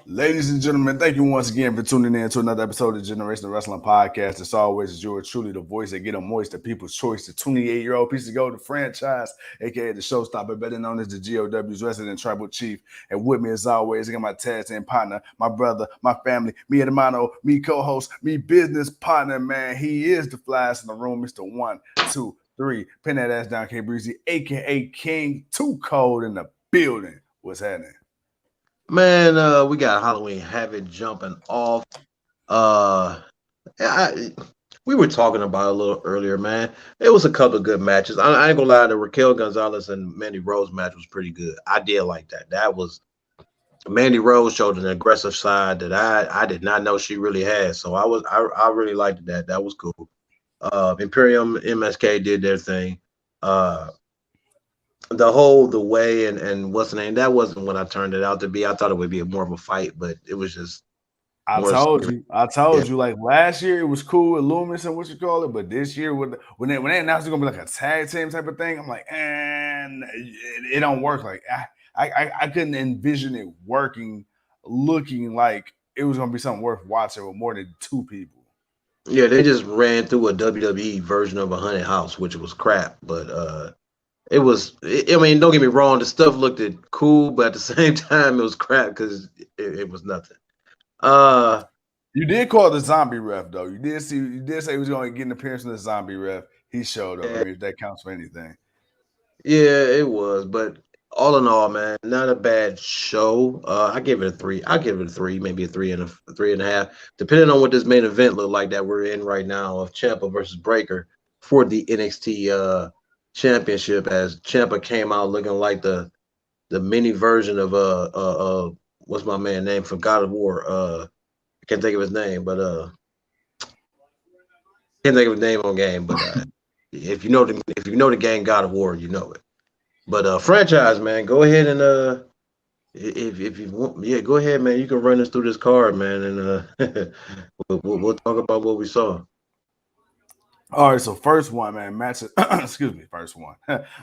Ladies and gentlemen, thank you once again for tuning in to another episode of Generational Wrestling Podcast. As always, is yours truly, the voice that get them moist, the people's choice, the 28-year-old piece of gold, the franchise, aka the showstopper, better known as the GOW's resident tribal chief. And with me, as always, I got my tag team partner, my brother, my family, me hermano, me co-host, me business partner, man. He is the flyest in the room, Mr. 1, 2, 3. Pin that ass down, K Breezy, aka King Too Cold in the building. What's happening? Man, we got Halloween Havoc jumping off. We were talking about it a little earlier, man. It was a couple of good matches. I ain't gonna lie, the Raquel Gonzalez and Mandy Rose match was pretty good. I did like that. That was Mandy Rose showed an aggressive side that I did not know she really had. So I really liked that. That was cool. Imperium MSK did their thing. The way and what's the name, that wasn't what I turned it out to be. I thought it would be more of a fight, but it was just I more. told you. I Yeah, told you. Like last year, it was cool with Loomis and what you call it, but this year, when they announced it's gonna be like a tag team type of thing, I'm like, and it don't work. Like I couldn't envision it working, looking like it was gonna be something worth watching with more than two people. yeah, they just ran through a WWE version of a Haunted House, which was crap. But it was. I mean, don't get me wrong, the stuff looked cool, but at the same time, it was crap because it was nothing. Uh, You did call the zombie ref though. You did say he was gonna get an appearance in the zombie ref. He showed up. I yeah, mean, if that counts for anything. yeah, it was. But all in all, man, not a bad show. I give it a three. I give it a three, maybe a 3.5, depending on what this main event look like that we're in right now of Ciampa versus Breaker for the NXT championship. As Ciampa came out looking like the mini version of what's my man name from God of War? I can't think of his name, but can't think of his name on game. But if you know the game God of War, you know it. But franchise man, go ahead and if you want, yeah, go ahead, man. You can run us through this card, man, and we'll talk about what we saw. All right, so first one, man, match. Excuse me, first one,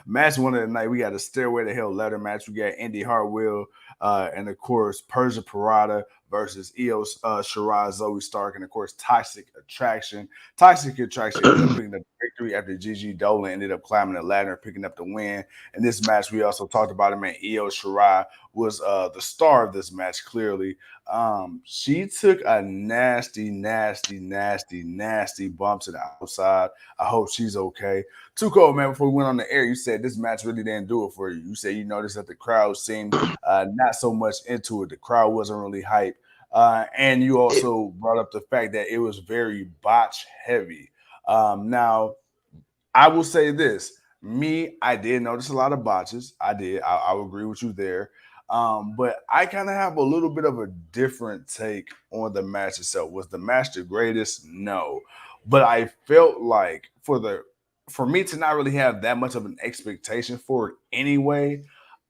match one of the night. We got a Stairway to Hell ladder match. We got Indi Hartwell, and of course Persia Pirotta versus EOS Shirai, Zoey Stark, and of course Toxic Attraction. Toxic Attraction ended up picking up the victory after Gigi Dolin ended up climbing the ladder and picking up the win. In this match, we also talked about it, man. EOS Shirai was the star of this match, clearly. She took a nasty, nasty, nasty, nasty bump to the outside. I hope she's okay. Too cold, man. Before we went on the air, you said this match really didn't do it for you. You said you noticed that the crowd seemed not so much into it. The crowd wasn't really hype. And you It, also brought up the fact that it was very botch heavy. Now, I will say this. Me, I did notice a lot of botches. I did. I will agree with you there. But I kind of have a little bit of a different take on the match itself. Was the match the greatest? No. But I felt like for me to not really have that much of an expectation for it anyway,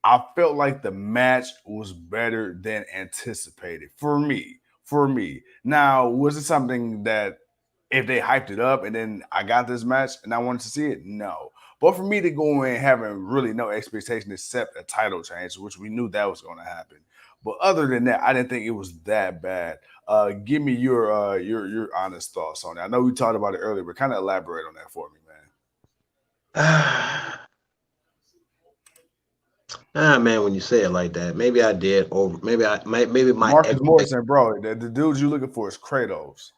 I felt like the match was better than anticipated for me. For me. Now, was it something that if they hyped it up and then I got this match and I wanted to see it? No. But for me to go in having really no expectation except a title change, which we knew that was going to happen. But other than that, I didn't think it was that bad. Give me your honest thoughts on it. I know we talked about it earlier, but kind of elaborate on that for me, man. man, when you say it like that, maybe I did over. Maybe my Marcus expectation. Morrison, bro, the dude you're looking for is Kratos.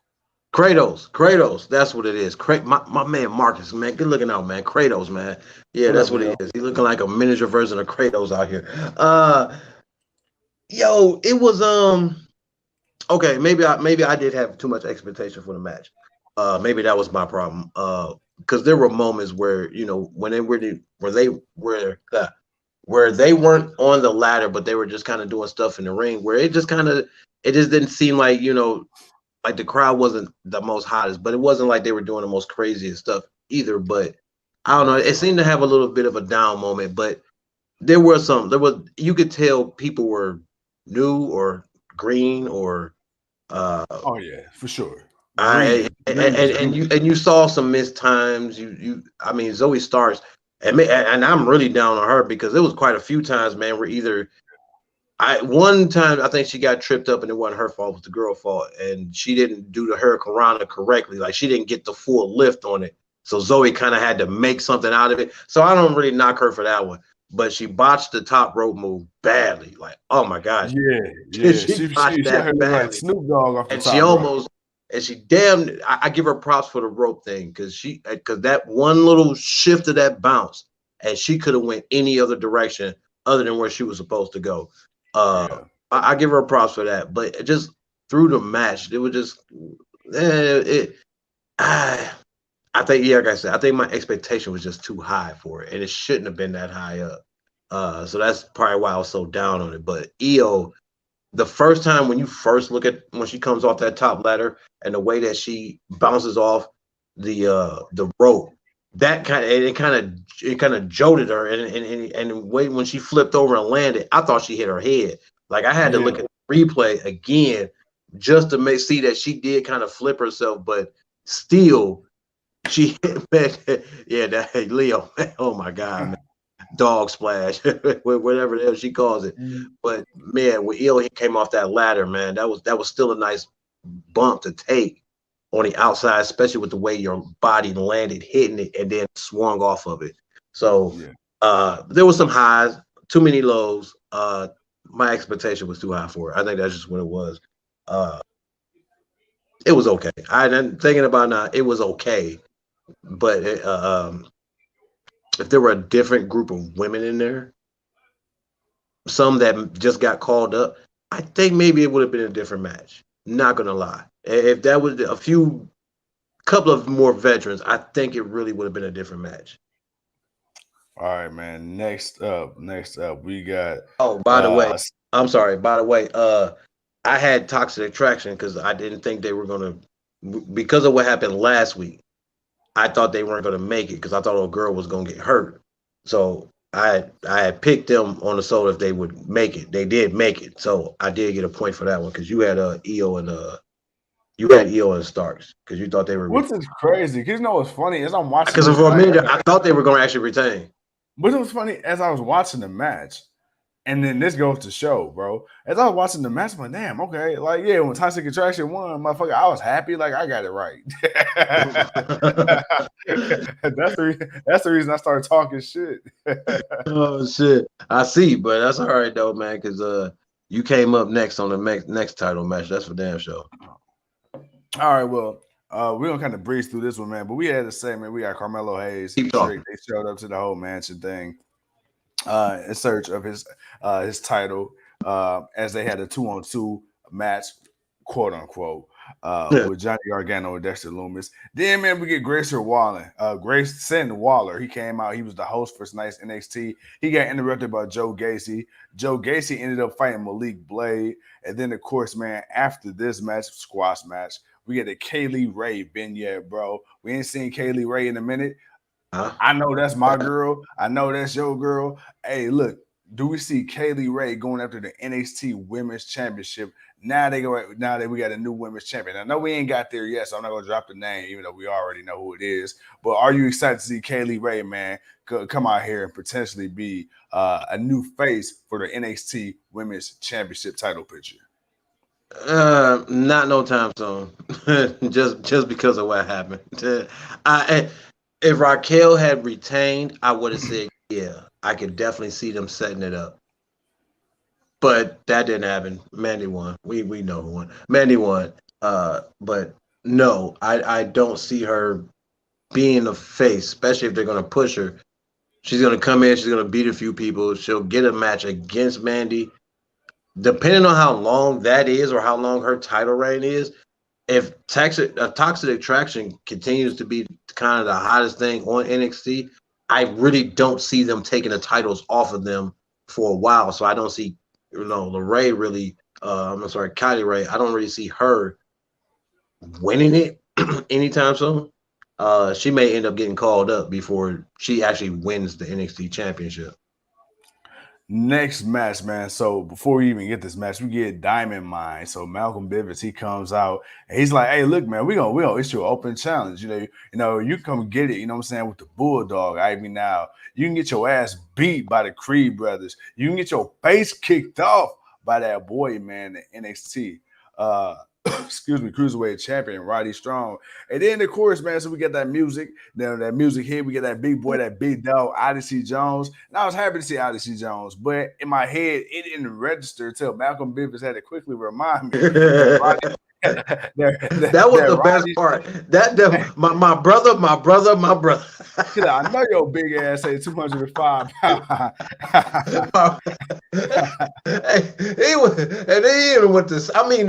Kratos, that's what it is. My man Marcus, man, good looking out, man. Kratos, man. Yeah, What that's up, what he Leo? is. He looking like a miniature version of Kratos out here. Uh, yo, it was okay. Maybe I did have too much expectation for the match. Maybe that was my problem. Because there were moments where when where they weren't on the ladder, but they were just kind of doing stuff in the ring, where it just didn't seem like like the crowd wasn't the most hottest, but it wasn't like they were doing the most craziest stuff either. But I don't know. It seemed to have a little bit of a down moment, but you could tell people were new or green or uh Oh yeah, for sure. I Green was goofy. and you saw some missed times. I mean Zoe Starks and I'm really down on her because it was quite a few times, man, where either One time I think she got tripped up and it wasn't her fault, it was the girl fault, and she didn't do the Hurricanrana correctly. Like she didn't get the full lift on it, so Zoey kind of had to make something out of it. So I don't really knock her for that one, but she botched the top rope move badly. Like, oh my gosh, Yeah. she botched She that looked like badly, Snoop Dogg off the and she top rope. almost and she damn. I give her props for the rope thing because that one little shift of that bounce, and she could have went any other direction other than where she was supposed to go. Yeah. I give her props for that, but just through the match, it was just I think, yeah, like I said, I think my expectation was just too high for it, and it shouldn't have been that high up. So that's probably why I was so down on it. But Io, the first time when you first look at when she comes off that top ladder and the way that she bounces off the rope, that kind of jolted her, and the way when she flipped over and landed, I thought she hit her head. Like I had to look at the replay again just to see that she did kind of flip herself, but still she hit. Yeah, that Leo. Oh my God, man. Dog splash, whatever the hell she calls it. But man, when Io came off that ladder, man, that was still a nice bump to take on the outside, especially with the way your body landed, hitting it, and then swung off of it. So there was some highs, too many lows. My expectation was too high for it. I think that's just what it was. It was okay. I'm thinking about now, it was okay. But if there were a different group of women in there, some that just got called up, I think maybe it would have been a different match. Not gonna lie. If that was couple of more veterans, I think it really would have been a different match. All right, man. Next up, we got. Oh, by the way, I'm sorry. By the way, I had Toxic Attraction because I didn't think they were gonna, because of what happened last week. I thought they weren't gonna make it because I thought a girl was gonna get hurt. So I had picked them on the soul if they would make it. They did make it, so I did get a point for that one because you had Io and Starks because you thought they were. Which is crazy because you know what's funny as I'm watching. Because for a minute I thought they were going to actually retain. But it was funny as I was watching the match, and then this goes to show, bro. As I was watching the match, I'm like, damn, okay, like yeah, when Toxic Attraction won, motherfucker, I was happy, like I got it right. That's the reason I started talking shit. Oh shit, I see, but that's all right though, man. Because you came up next on the next title match. That's for damn sure. All right, well, we're gonna kind of breeze through this one, man. But we had to say, man, we got Carmelo Hayes. They showed up to the whole mansion thing in search of his title as they had a 2-on-2 match, quote unquote, with Johnny Gargano and Dexter Lumis. Then, man, we get Grayson Waller. He came out. He was the host for tonight's NXT. He got interrupted by Joe Gacy. Joe Gacy ended up fighting Malik Blade. And then, of course, man, after this match, squash match, we get a Kaylee Ray vignette, bro. We ain't seen Kaylee Ray in a minute. I know that's my girl. I know that's your girl. Hey, look, do we see Kaylee Ray going after the NXT Women's Championship? Now that we got a new women's champion. I know we ain't got there yet, so I'm not gonna drop the name, even though we already know who it is. But are you excited to see Kaylee Ray, man, come out here and potentially be a new face for the NXT Women's Championship title picture? Not no time soon. just because of what happened. If Raquel had retained, I would have said, yeah, I could definitely see them setting it up. But that didn't happen. Mandy won. We know who won. Mandy won. But no, I don't see her being a face, especially if they're gonna push her. She's gonna come in, she's gonna beat a few people, she'll get a match against Mandy. Depending on how long that is or how long her title reign is, if Toxic Attraction continues to be kind of the hottest thing on NXT, I really don't see them taking the titles off of them for a while. So I don't see, LeRae really, Kylie Ray, I don't really see her winning it anytime soon. She may end up getting called up before she actually wins the NXT championship. Next match, man. So before we even get this match, we get Diamond Mine. So Malcolm Bivens, he comes out and he's like, "Hey, look, man, we gonna issue an open challenge. You come get it. You know what I'm saying, with the Bulldog. Now you can get your ass beat by the Creed brothers. You can get your face kicked off by that boy, man, the NXT. Excuse me, cruiserweight champion Roddy Strong, and then of course, man, so we get that music. Then that music hit, we get that big boy, that big dog, Odyssey Jones, and I was happy to see Odyssey Jones, but in my head, it didn't register until Malcolm Bivens had to quickly remind me that Roddy. That was the best Roddy, part. My brother. I know your big ass say 205 pounds. He was, and he even went to. I mean,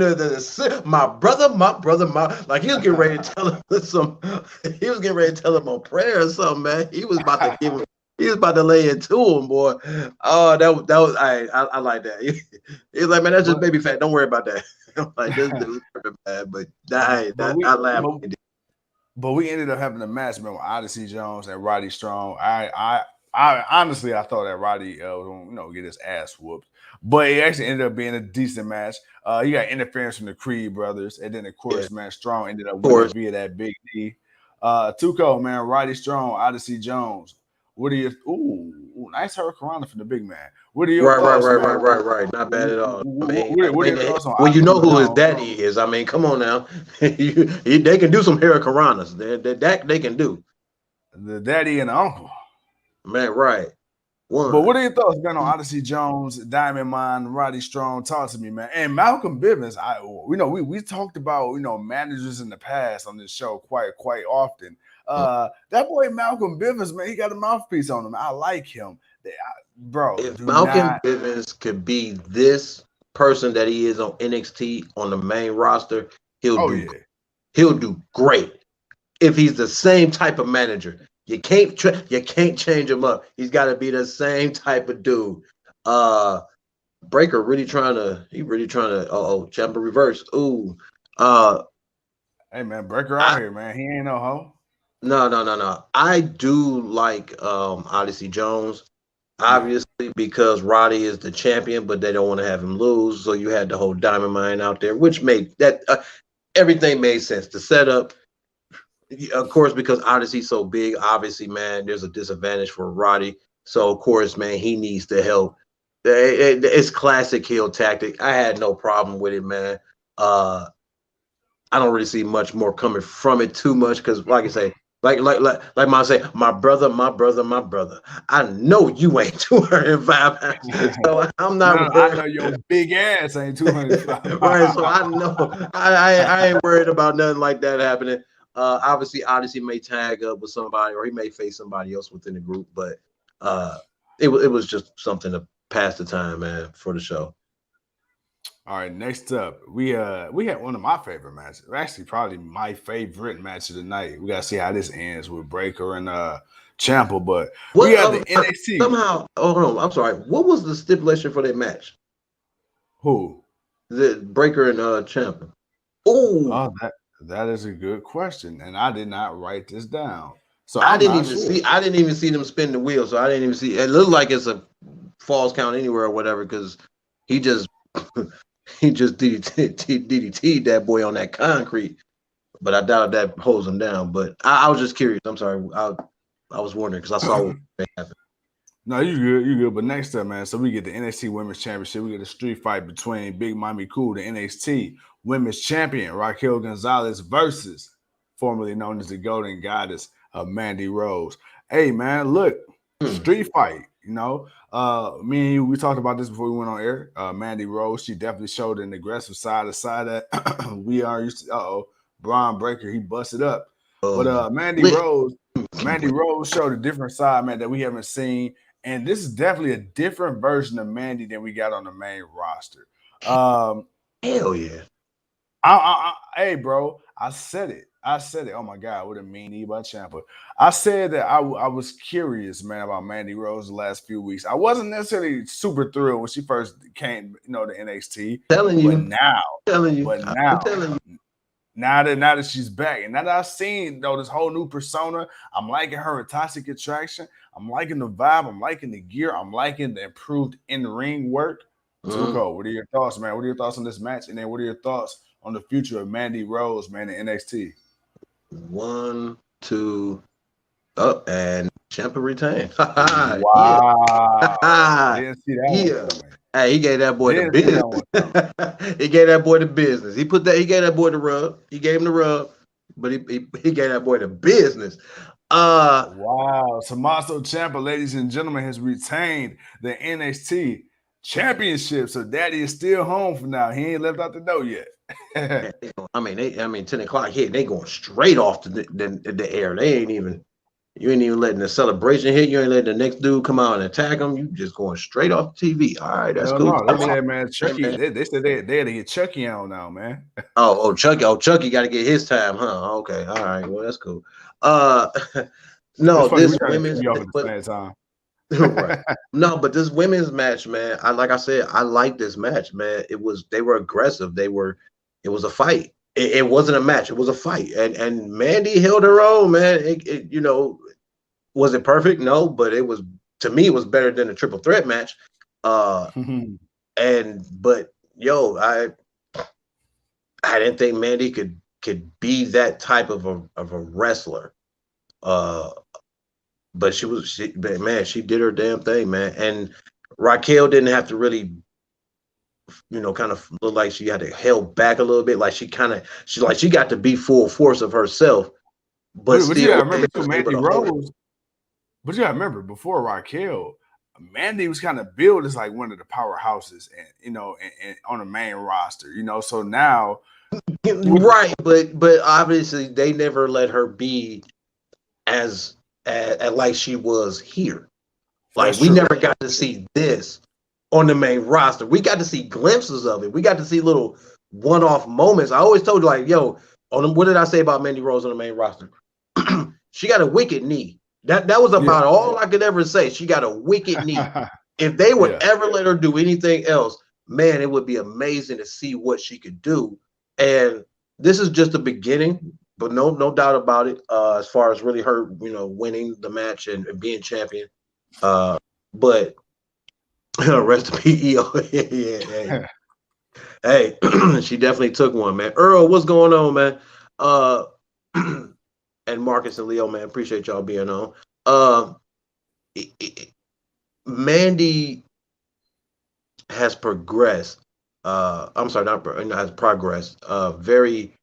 my brother, like he was getting ready to tell him some. He was getting ready to tell him a prayer or something, man. He was about to give him. He was about to lay it to him, boy. Oh, that was. I like that. He's like, man, that's just baby fat. Don't worry about that. I'm like, this dude's bad, but I laughed. But we ended up having a match, man, with Odyssey Jones and Roddy Strong. I honestly, I thought that Roddy was gonna, get his ass whooped, but it actually ended up being a decent match. You got interference from the Creed brothers, and then of course, man, Strong ended up winning via that big knee. Tuco, man, Roddy Strong, Odyssey Jones. What are your nice hurricanrana from the big man? What are your thoughts, man? Right. Not bad at all. What are your thoughts on? Well, you know who his daddy is. I mean, come on now. They can do some hurricanranas. That they can do. The daddy and the uncle. Man, right. But what are your thoughts, man, on Odyssey Jones, Diamond Mine, Roddy Strong? Talk to me, man. And Malcolm Bivens. We talked about managers in the past on this show quite often. That boy Malcolm Bivens, man, he got a mouthpiece on him. I like him, bro. If Malcolm Bivens could be this person that he is on NXT on the main roster, he'll do great. If he's the same type of manager. You can't change him up. He's got to be the same type of dude. Breaker really trying to. Ciampa reverse. Ooh. Hey man, Breaker out here, man. He ain't no hoe. No. I do like Odyssey Jones, obviously because Roddy is the champion, but they don't want to have him lose. So you had the whole Diamond Mine out there, which made that everything made sense. The setup. Of course, because Odyssey's so big, obviously, man, there's a disadvantage for Roddy. So, of course, man, he needs the help. It's classic heel tactic. I had no problem with it, man. I don't really see much more coming from it too much because, like I say, like Mom say, my brother. I know you ain't 205 pounds, so I'm not. I know your big ass ain't 205. Right, so I know I ain't worried about nothing like that happening. Obviously, Odyssey may tag up with somebody, or he may face somebody else within the group. But it was just something to pass the time, man, for the show. All right, next up, we had one of my favorite matches. Actually, probably my favorite match of the night. We gotta see how this ends with Breaker and Ciampa. But we have the NXT. Somehow, hold on, I'm sorry. What was the stipulation for that match? Who? The Breaker and Ciampa. Oh, that is a good question, and I did not write this down. So I didn't even see them spin the wheel, so I didn't even see. It looked like it's a falls count anywhere or whatever because he just DDT'd that boy on that concrete. But I doubt that holds him down. But I was just curious. I'm sorry. I was wondering because I saw what happened. No, you good. But next up, man, so we get the NXT Women's Championship. We get a street fight between Big Mommy Cool, the NXT Women's Champion, Raquel Gonzalez versus formerly known as the Golden Goddess of Mandy Rose. Hey, man, look, street fight. Me and you, we talked about this before we went on air. Mandy Rose, she definitely showed an aggressive side that we are used to. Bron Breaker, he busted up. But Mandy Rose showed a different side, man, that we haven't seen. And this is definitely a different version of Mandy than we got on the main roster. Hell yeah. Hey, bro, I said it. Oh my God, what a mean knee by Ciampa. I said that I was curious, man, about Mandy Rose the last few weeks. I wasn't necessarily super thrilled when she first came, to NXT. Now that she's back, and now that I've seen this whole new persona, I'm liking her Toxic Attraction. I'm liking the vibe. I'm liking the gear. I'm liking the improved in-ring work. Tuco, what are your thoughts, man? What are your thoughts on this match? And then what are your thoughts on the future of Mandy Rose, man, in NXT? 1, 2, and Ciampa retained. Wow. I didn't see that one. Hey, he gave that boy the Then send business. that one out. He gave that boy the business. He put that. He gave that boy the rub. He gave him the rub, but he gave that boy the business. Wow. Tommaso Ciampa, ladies and gentlemen, has retained the NXT championship. So daddy is still home for now. He ain't left out the door yet. I mean, 10 o'clock hit. They going straight off the air. They ain't even. You ain't even letting the celebration hit. You ain't letting the next dude come out and attack him. You just going straight off the TV. All right, that's Hell cool. no. They said, man, Chucky, they said they had to get Chucky on now, man. Chucky got to get his time, huh? Okay, all right. Well, that's cool. Uh, no, It's funny, we this trying to keep women's, you off at but the same time. right. No, but this women's match, man. Like I said, I like this match, man. They were aggressive. It was a fight. It wasn't a match. It was a fight, and Mandy held her own, man. Was it perfect? No, but it was, to me, it was better than a triple threat match. But yo, I didn't think Mandy could be that type of a wrestler. But she did her damn thing, man. And Raquel didn't have to really, kind of look like she had to held back a little bit. Like she got to be full force of herself, but But you still gotta remember too, was able Mandy to hold it. Rose. But you gotta remember, before Raquel, Mandy was kind of billed as like one of the powerhouses, and and on the main roster. So now, Right, but obviously they never let her be as like she was here. Like, that's we true. never got to see this on the main roster. We got to see glimpses of it. We got to see little one-off moments. I always told you, like, yo, what did I say about Mandy Rose on the main roster? She got a wicked knee. That was about all I could ever say. She got a wicked knee. If they would ever let her do anything else, man, it would be amazing to see what she could do. And this is just the beginning, but no doubt about it. As far as really her, winning the match and being champion. But rest in peace, EO. Yeah. Hey, she definitely took one, man. Earl, what's going on, man? And Marcus and Leo, man, appreciate y'all being on. Mandy has progressed. I'm sorry, not has progressed. Very,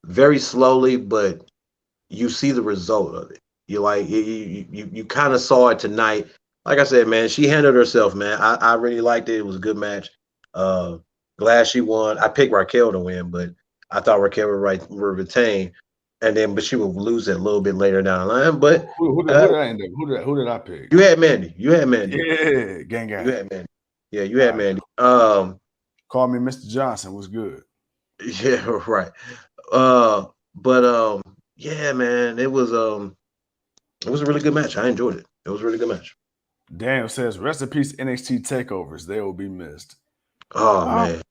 very slowly, but you see the result of it. You kind of saw it tonight. Like I said, man, she handled herself, man. I really liked it. It was a good match. Glad she won. I picked Raquel to win, but I thought Raquel would retain, but she would lose it a little bit later down the line. But who did I end up? Who did I pick? You had Mandy. Yeah, gang. You had Mandy. Yeah, you had Mandy. Call me Mr. Johnson. What's good? Yeah, right. Yeah, man, it was a really good match. I enjoyed it. It was a really good match. Daniel says, "Rest in peace, NXT takeovers. They will be missed." Oh man.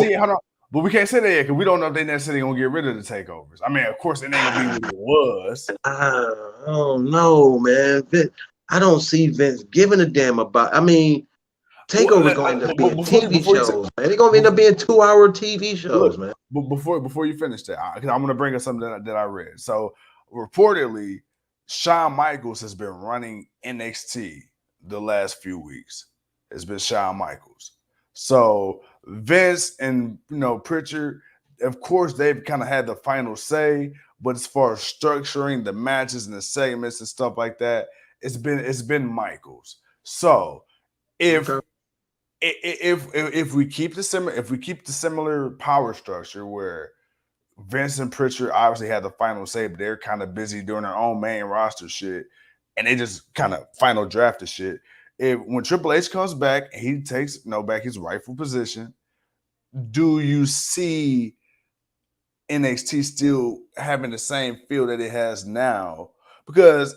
See, hold on. But we can't say that yet because we don't know if they necessarily gonna get rid of the takeovers. I mean, of course, it ain't gonna be what it was. Oh no, man. I don't see Vince giving a damn about. I mean, takeovers going to be TV shows, man. They're gonna end up being 2-hour TV shows, man. But before you finish that, I'm gonna bring up something that I read. So reportedly, Shawn Michaels has been running NXT the last few weeks. It's been Shawn Michaels. So Vince and Pritchard, of course, they've kind of had the final say. But as far as structuring the matches and the segments and stuff like that, it's been Michaels. So if we keep the similar power structure where Vince and Pritchard obviously had the final say, but they're kind of busy doing their own main roster shit, and they just kind of final draft the shit. When Triple H comes back, he takes back his rightful position. Do you see NXT still having the same feel that it has now? Because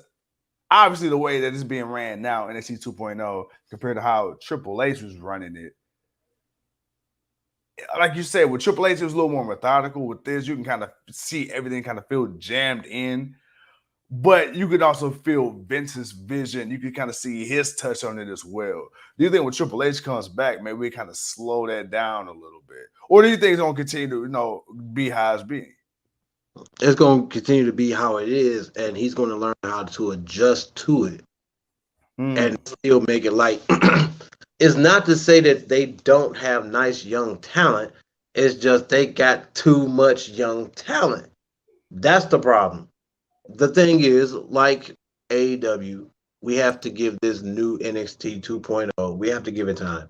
obviously the way that it's being ran now, NXT 2.0, compared to how Triple H was running it, like you said, with Triple H, it was a little more methodical. With this, you can kind of see everything kind of feel jammed in. But you could also feel Vince's vision. You could kind of see his touch on it as well. Do you think when Triple H comes back, maybe we kind of slow that down a little bit? Or do you think it's going to continue to, be how it's being? It's going to continue to be how it is, and he's going to learn how to adjust to it. and still make it like it's not to say that they don't have nice young talent. It's just they got too much young talent. That's the problem. The thing is, like AEW, we have to give this new NXT 2.0, we have to give it time.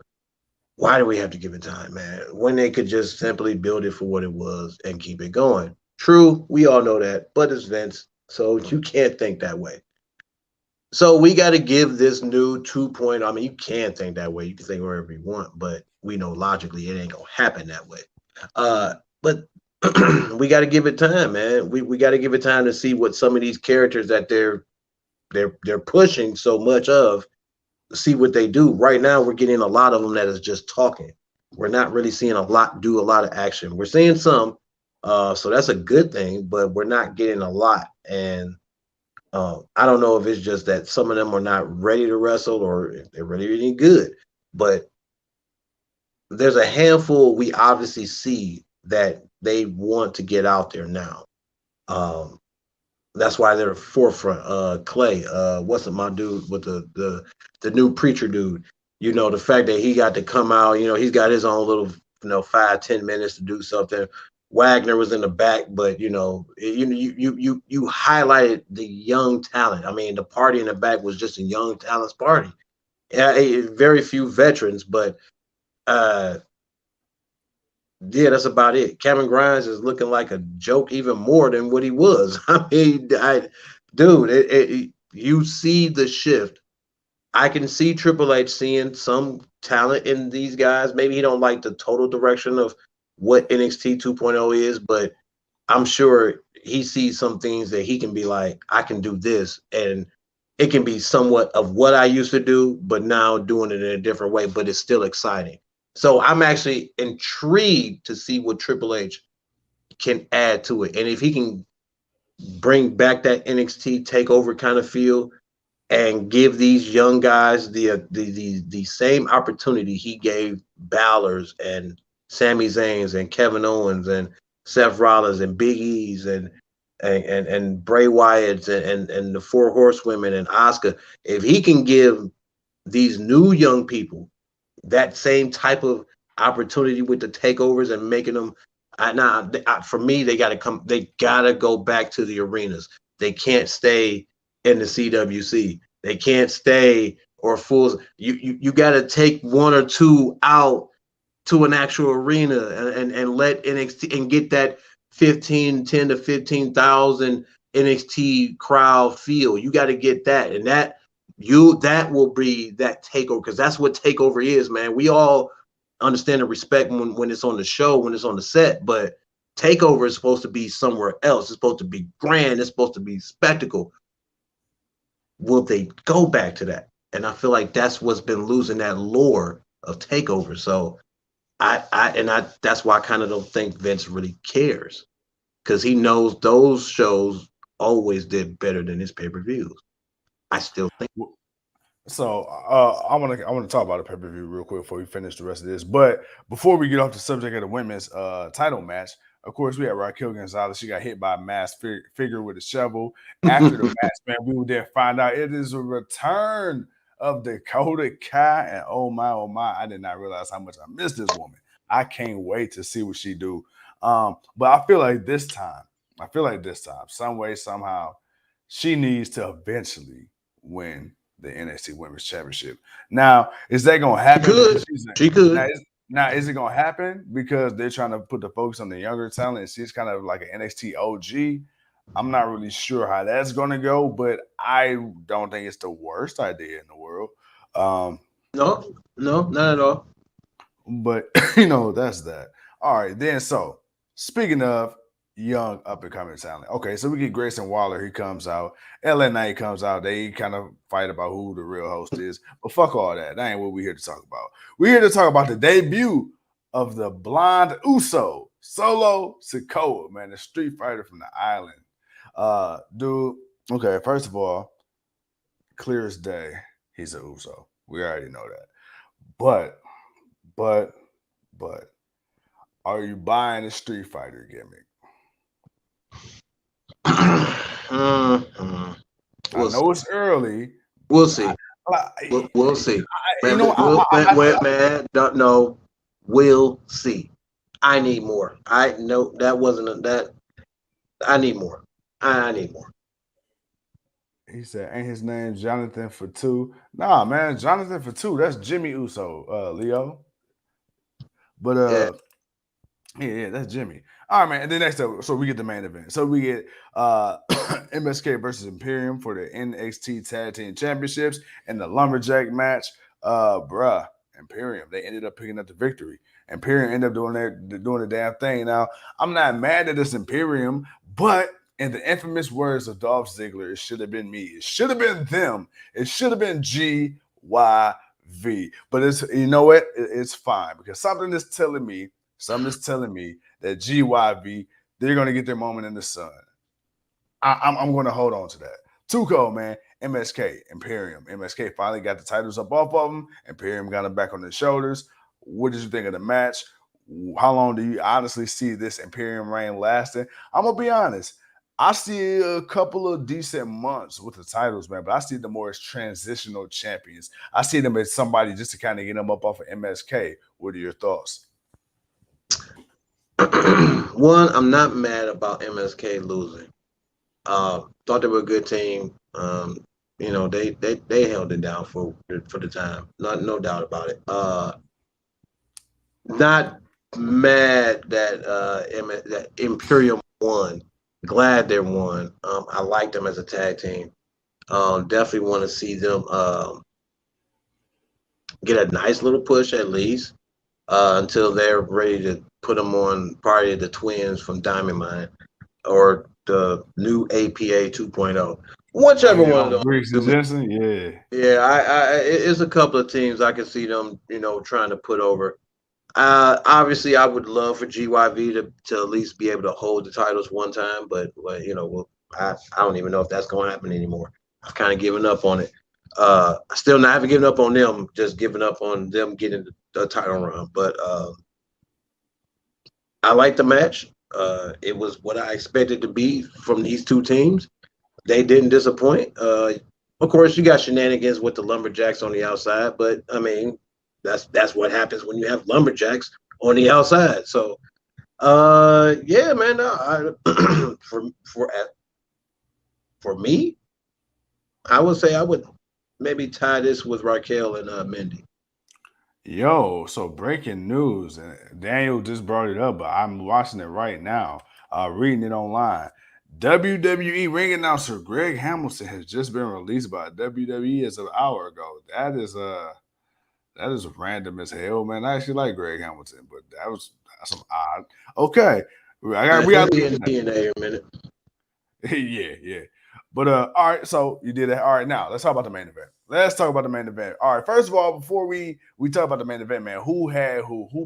Why do we have to give it time, man? When they could just simply build it for what it was and keep it going. True, we all know that, but it's Vince, so you can't think that way. So we got to give this new 2.0. I mean, you can think that way. You can think wherever you want, but we know logically it ain't gonna happen that way. But we got to give it time, man. We got to give it time to see what some of these characters that they're pushing so much of, see what they do. Right now, we're getting a lot of them that is just talking. We're not really seeing do a lot of action. We're seeing some, so that's a good thing, but we're not getting a lot. And I don't know if it's just that some of them are not ready to wrestle or if they're really any good, but there's a handful we obviously see that they want to get out there now. That's why they're forefront. Clay, what's it, my dude with the new preacher dude? You know, the fact that he got to come out, you know, he's got his own little, 5-10 minutes to do something. Wagner was in the back, but you highlighted the young talent. I mean, the party in the back was just a young talents party. Very few veterans, but yeah, that's about it. Cameron Grimes is looking like a joke even more than what he was. I mean, dude, you see the shift. I can see Triple H seeing some talent in these guys. Maybe he don't like the total direction of what NXT 2.0 is, but I'm sure he sees some things that he can be like, I can do this, and it can be somewhat of what I used to do, but now doing it in a different way, but it's still exciting. So I'm actually intrigued to see what Triple H can add to it. And if he can bring back that NXT takeover kind of feel and give these young guys the same opportunity he gave Balor's and Sami Zayn's and Kevin Owens and Seth Rollins and Big E's and Bray Wyatt's and the Four Horsewomen and Asuka, if he can give these new young people that same type of opportunity with the takeovers and making them, for me, they got to come. They got to go back to the arenas. They can't stay in the CWC. They can't stay or fools. You got to take one or two out to an actual arena and let NXT and get that 10 to 15,000 NXT crowd feel. You got to get that, and that will be that takeover, because that's what takeover is, man. We all understand and respect when it's on the show, when it's on the set, but takeover is supposed to be somewhere else. It's supposed to be grand. It's supposed to be spectacle. Will they go back to that? And I feel like that's what's been losing that lore of takeover. So that's why I kind of don't think Vince really cares, because he knows those shows always did better than his pay-per-views. I still think. So I want to talk about the pay-per-view real quick before we finish the rest of this. But before we get off the subject of the women's title match, of course, we had Raquel Gonzalez. She got hit by a masked figure with a shovel. After the match, man, we would then find out it is a return of Dakota Kai. And oh my, I did not realize how much I missed this woman. I can't wait to see what she do. But I feel like this time, some way, somehow, she needs to eventually win the NXT Women's Championship. Now, is that going to happen? She could. Now, is it going to happen because they're trying to put the focus on the younger talent and she's kind of like an NXT OG? I'm not really sure how that's going to go, but I don't think it's the worst idea in the world. No, not at all. But, that's that. All right, then, so speaking of young up-and-coming talent. Okay, so we get Grayson Waller. He comes out. LA Knight comes out. They kind of fight about who the real host is. But fuck all that. That ain't what we're here to talk about. We're here to talk about the debut of the blonde Uso, Solo Sikoa, man, the street fighter from the island. Dude, okay, first of all, clear as day, he's a Uso. We already know that. But, are you buying the street fighter gimmick? I know it's early. We'll see. We'll see. You Man, know, man, don't know. We'll see. I need more. I know that wasn't that. I need more. I need more. he said, "Ain't his name Jonathan for two?" Nah, man, Jonathan for two. That's Jimmy Uso, Leo. But Yeah. yeah, that's Jimmy. All right, man. And then next up, so we get the main event. So we get MSK versus Imperium for the NXT Tag Team Championships and the lumberjack match. Bruh, Imperium. They ended up picking up the victory. Imperium ended up doing the damn thing. Now, I'm not mad at this Imperium, but in the infamous words of Dolph Ziggler, it should have been me. It should have been them. It should have been GYV. But it's, you know what? It's fine because something is telling me that GYV, they're going to get their moment in the sun. I'm going to hold on to that. Too cold, man. MSK, Imperium. MSK finally got the titles up off of them. Imperium got them back on their shoulders. What did you think of the match? How long do you honestly see this Imperium reign lasting? I'm going to be honest. I see a couple of decent months with the titles, man, but I see them more as transitional champions. I see them as somebody just to kind of get them up off of MSK. What are your thoughts? One, I'm not mad about MSK losing. Thought they were a good team. They held it down for the time. No doubt about it. Not mad that Imperium won. Glad they won. I like them as a tag team. Definitely want to see them get a nice little push at least until they're ready to put them on Party of the Twins from Diamond Mine or the new APA 2.0. Whichever one of those. Briggs and Jensen, yeah. Yeah, it's a couple of teams I can see them, trying to put over. Obviously, I would love for GYV to at least be able to hold the titles one time, but I don't even know if that's going to happen anymore. I've kind of given up on it. Still not having given up on them, just giving up on them getting the title run. But I like the match. It was what I expected to be from these two teams. They didn't disappoint. Of course, you got shenanigans with the Lumberjacks on the outside, but I mean, that's what happens when you have Lumberjacks on the outside. So, yeah, man. For me, I would say I would maybe tie this with Raquel and Mandy. Yo, so breaking news. Daniel just brought it up, but I'm watching it right now, reading it online. WWE ring announcer Greg Hamilton has just been released by WWE as an hour ago. That is random as hell, man. I actually like Greg Hamilton, but that's some odd. Okay. We got He'll be in TNA in a minute. yeah. But all right, so you did that. All right, now let's talk about the main event. Let's talk about the main event. All right, first of all, before we talk about the main event, man, who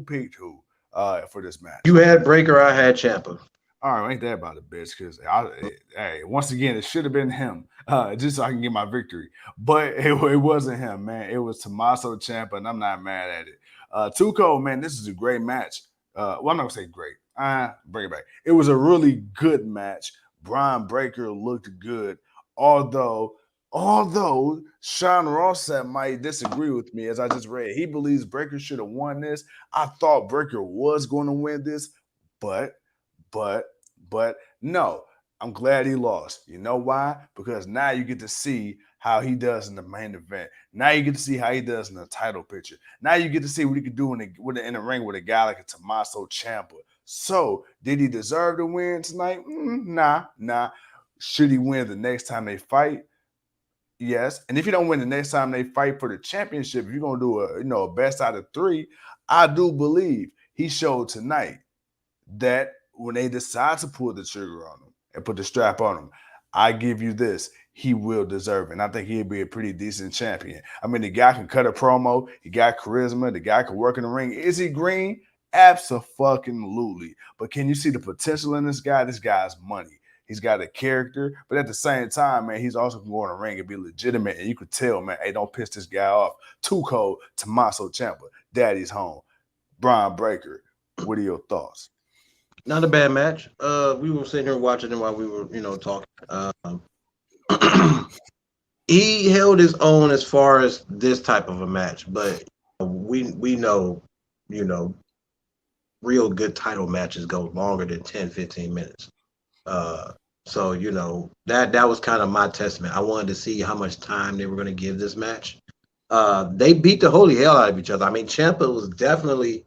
picked who for this match? You had Breaker, I had Ciampa. All right, ain't that about a bitch? Because hey, once again, it should have been him, just so I can get my victory. But it wasn't him, man. It was Tommaso Ciampa, and I'm not mad at it. Tuco, man, this is a great match. Well, I'm not gonna say great. Bring it back. It was a really good match. Bron Breakker looked good, although Sean Rossap might disagree with me, as I just read. He believes Breakker should have won this. I thought Breakker was going to win this, but no, I'm glad he lost. You know why? Because now you get to see how he does in the main event. Now you get to see how he does in the title picture. Now you get to see what he could do in the ring with a guy like a Tommaso Ciampa. So, did he deserve to win tonight? Nah. Should he win the next time they fight? Yes. And if you don't win the next time they fight for the championship, if you're gonna do a best out of three, I do believe he showed tonight that when they decide to pull the trigger on him and put the strap on him, I give you this. He will deserve it. And I think he'll be a pretty decent champion. I mean, the guy can cut a promo. He got charisma. The guy can work in the ring. Is he green? Absolutely. But can you see the potential in this guy? This guy's money. He's got a character, but at the same time, man, he's also going to go in the ring and be legitimate. And you could tell, man, hey, don't piss this guy off. Too cold. Tommaso Ciampa. Daddy's home. Bron Breakker. What are your thoughts? Not a bad match. We were sitting here watching it while we were, talking. He held his own as far as this type of a match, but we know, you know, real good title matches go longer than 10, 15 minutes. Uh, so that was kind of my testament. I wanted to see how much time they were going to give this match. They beat the holy hell out of each other. I mean, Ciampa was definitely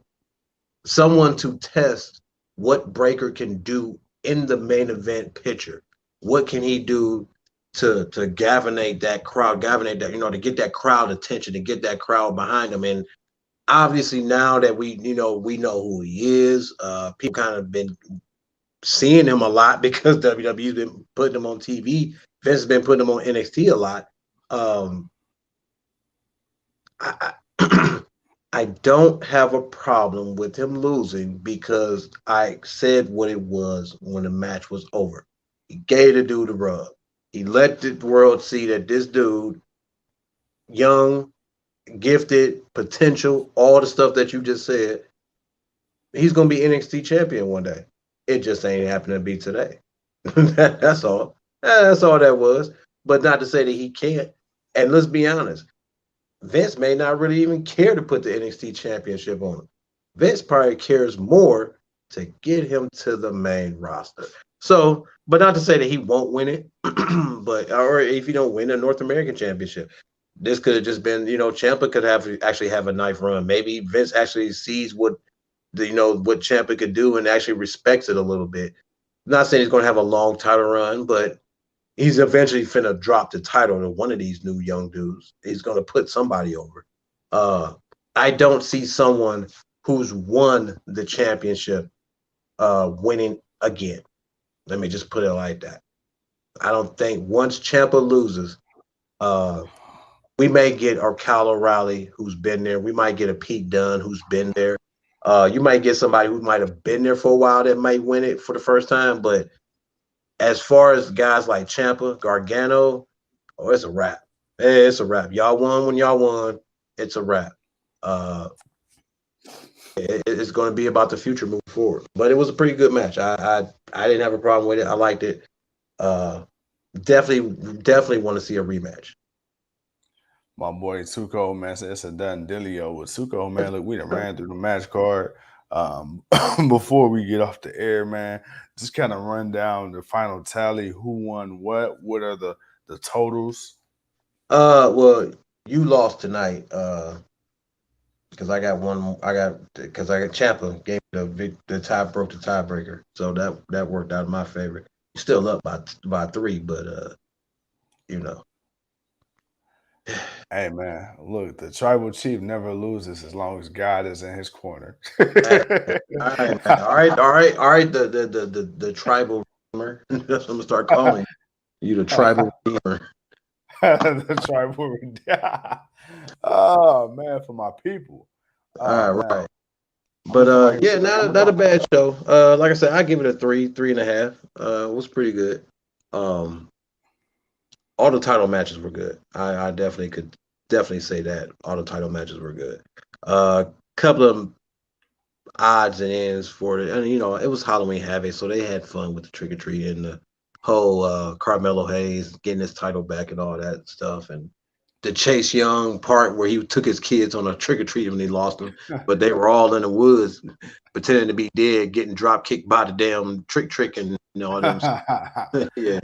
someone to test what Breaker can do in the main event picture. What can he do to galvanize that crowd, to get that crowd attention, to get that crowd behind him. And obviously now that we know who he is, people kind of been seeing him a lot because WWE's been putting him on TV. Vince has been putting him on NXT a lot. I, I don't have a problem with him losing because I said what it was when the match was over. He gave the dude a rub. He let the world see that this dude, young, gifted, potential, all the stuff that you just said, he's going to be NXT champion one day. It just ain't happening to be today. That's all. That's all that was. But not to say that he can't. And let's be honest, Vince may not really even care to put the NXT championship on him. Vince probably cares more to get him to the main roster. So, but not to say that he won't win it, or if he don't win a North American championship, this could have just been, Ciampa could actually have a knife run. Maybe Vince actually sees what what Ciampa could do and actually respects it a little bit. I'm not saying he's going to have a long title run, but he's eventually finna drop the title to one of these new young dudes. He's going to put somebody over. I don't see someone who's won the championship winning again. Let me just put it like that. I don't think once Ciampa loses, we may get our Kyle O'Reilly who's been there. We might get a Pete Dunne who's been there. You might get somebody who might have been there for a while that might win it for the first time. But as far as guys like Ciampa, Gargano, it's a wrap. It's a wrap. Y'all won when y'all won. It's a wrap. It's going to be about the future moving forward. But it was a pretty good match. I didn't have a problem with it. I liked it. Definitely want to see a rematch. My boy Tuco, man, said it's a done dealio with Tuco, man. Look, we done ran through the match card. Before we get off the air, man, just kind of run down the final tally. Who won what? What are the totals? Well, you lost tonight. Because I got Ciampa gave me the tie, broke the tiebreaker, so that worked out in my favor. You're still up by 3, but Hey man, look, the tribal chief never loses as long as God is in his corner. all right, all right. The tribal redeemer. That's what I'm gonna start calling you, the tribal redeemer. The tribal oh man, for my people. All right. But yeah, not a bad show. Like I said, I give it a 3.5. It was pretty good. All the title matches were good. I could definitely say that all the title matches were good. Couple of odds and ends for it, and it was Halloween Havoc, so they had fun with the trick or treat and the whole Carmelo Hayes getting his title back and all that stuff, and the Chase Young part where he took his kids on a trick or treat when he lost them, but they were all in the woods pretending to be dead, getting drop kicked by the damn trick and all them. Yeah,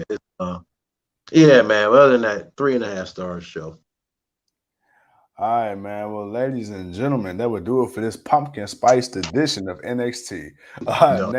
yeah, man. Well, other than that, 3.5 stars show. All right, man. Well, ladies and gentlemen, that would do it for this pumpkin spiced edition of NXT. No. Hell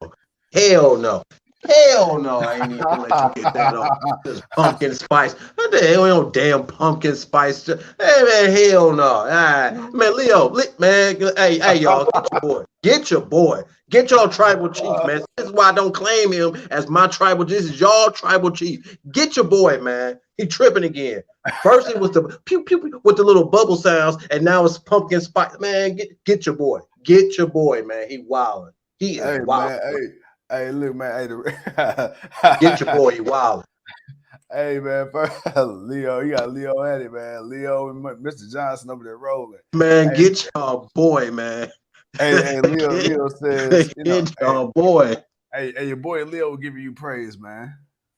no. Hell no. Hell no. I ain't even gonna let you get that off. This pumpkin spice. What the hell? No damn pumpkin spice. Hey, man, hell no. All right. Man, Leo, man. Hey, y'all, get your boy. Get your boy. Get y'all tribal chief, man. This is why I don't claim him as my tribal. This is y'all tribal chief. Get your boy, man. He tripping again. First it was the pew pew pew with the little bubble sounds, and now it's pumpkin spice. Man, get your boy. Get your boy, man. He wilding. He is wild. Hey, look, man. Get your boy, he wild. Hey, man. Leo, you got Leo at it, man. Leo and Mr. Johnson over there rolling. Man, get your boy, man. Hey, Leo says, get your boy. Hey, your boy Leo will give you praise, man.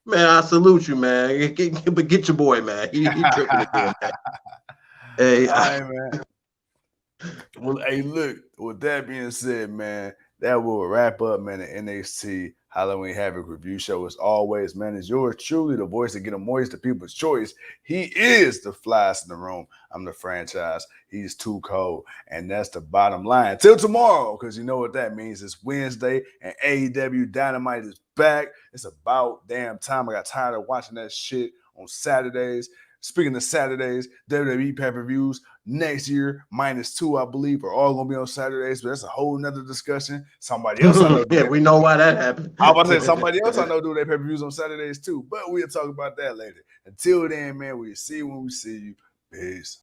Man, I salute you, man. But get your boy, man. He tripping again, man. Hey, All right, man. Well, hey, look, with that being said, man, that will wrap up, man, the NXT Halloween Havoc review show. As always, man, is yours truly, the voice to get them moist, the people's choice. He is the flyest in the room. I'm the franchise. He's too cold. And that's the bottom line. Till tomorrow, because you know what that means. It's Wednesday, and AEW Dynamite is back. It's about damn time. I got tired of watching that shit on Saturdays. Speaking of Saturdays, WWE pay-per-views next year, -2, I believe, are all going to be on Saturdays, but that's a whole nother discussion. Somebody else I know. Yeah, we know why that happened. I was about to say somebody else I know do their pay-per-views on Saturdays too, but we'll talk about that later. Until then, man, we'll see you when we see you. Peace.